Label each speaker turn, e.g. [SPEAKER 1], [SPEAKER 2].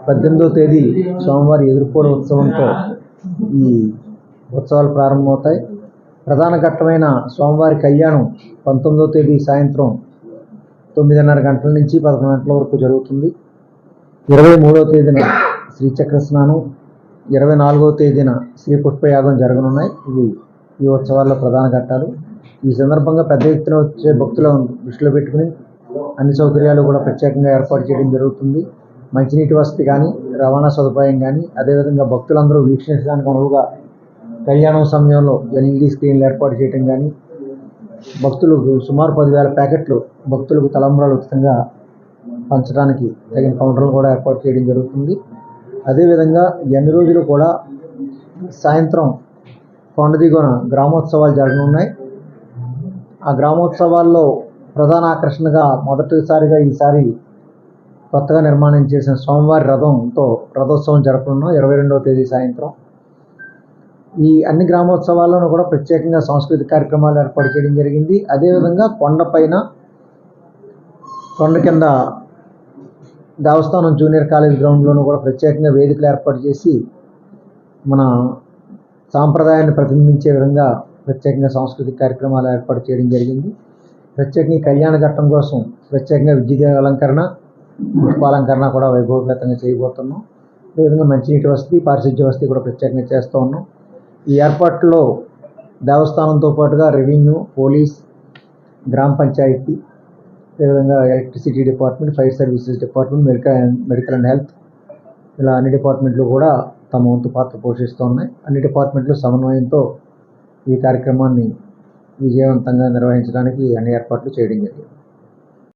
[SPEAKER 1] 18వ తేదీ సోమవారం ఎదుర్కోలు ఉత్సవంతో ఈ ఉత్సవాలు ప్రారంభమవుతాయి. ప్రధాన ఘట్టమైన స్వామివారి కళ్యాణం 19వ తేదీ సాయంత్రం 9:30 గంటల నుంచి 11 గంటల వరకు జరుగుతుంది. 23వ తేదీన శ్రీచక్ర స్నానం, 24వ తేదీన శ్రీ పుష్పయాగం జరగనున్నాయి. ఇవి ఈ ఉత్సవాల్లో ప్రధాన ఘట్టాలు. ఈ సందర్భంగా పెద్ద ఎత్తున వచ్చే భక్తులను దృష్టిలో పెట్టుకుని అన్ని సౌకర్యాలు కూడా ప్రత్యేకంగా ఏర్పాటు చేయడం జరుగుతుంది. మంచినీటి వసతి కానీ, రవాణా సదుపాయం కానీ, అదేవిధంగా భక్తులందరూ వీక్షించడానికి అనువుగా కళ్యాణం సమయంలో ఎల్ఈడి స్క్రీన్లు ఏర్పాటు చేయడం కానీ, భక్తులకు సుమారు 10,000 ప్యాకెట్లు భక్తులకు తలంబ్రాలు ఉచితంగా పంచడానికి తగిన కౌంటర్లు కూడా ఏర్పాటు చేయడం జరుగుతుంది. అదేవిధంగా ఎన్ని రోజులు కూడా సాయంత్రం కొండ దిగువన గ్రామోత్సవాలు జరగనున్నాయి. ఆ గ్రామోత్సవాల్లో ప్రధాన ఆకర్షణగా మొదటిసారిగా ఈసారి కొత్తగా నిర్మాణం చేసిన స్వామివారి రథంతో రథోత్సవం జరపనున్నాం 22వ తేదీ సాయంత్రం. ఈ అన్ని గ్రామోత్సవాల్లోనూ కూడా ప్రత్యేకంగా సాంస్కృతిక కార్యక్రమాలు ఏర్పాటు చేయడం జరిగింది. అదేవిధంగా కొండ కింద దేవస్థానం జూనియర్ కాలేజ్ గ్రౌండ్లోనూ కూడా ప్రత్యేకంగా వేదికలు ఏర్పాటు చేసి మన సాంప్రదాయాన్ని ప్రతిబింబించే విధంగా ప్రత్యేకంగా సాంస్కృతిక కార్యక్రమాలు ఏర్పాటు చేయడం జరిగింది. ప్రత్యేకంగా కళ్యాణ ఘట్టం కోసం ప్రత్యేకంగా విద్యుత్ అలంకరణ, పుష్పాలంకరణ కూడా వైభవపేతంగా చేయబోతున్నాం. అదేవిధంగా మంచినీటి వసతి, పారిశుద్ధ్య వసతి కూడా ప్రత్యేకంగా చేస్తూ ఉన్నాం. ఈ ఏర్పాట్లో దేవస్థానంతో పాటుగా రెవెన్యూ, పోలీస్, గ్రామ పంచాయతీ, అదేవిధంగా electricity department, fire services department, medical and health, ఇలా అన్ని డిపార్ట్మెంట్లు కూడా తమ వంతు పాత్ర పోషిస్తూ ఉన్నాయి. అన్ని డిపార్ట్మెంట్లు సమన్వయంతో ఈ కార్యక్రమాన్ని విజయవంతంగా నిర్వహించడానికి అన్ని ఏర్పాట్లు చేయడం జరిగింది.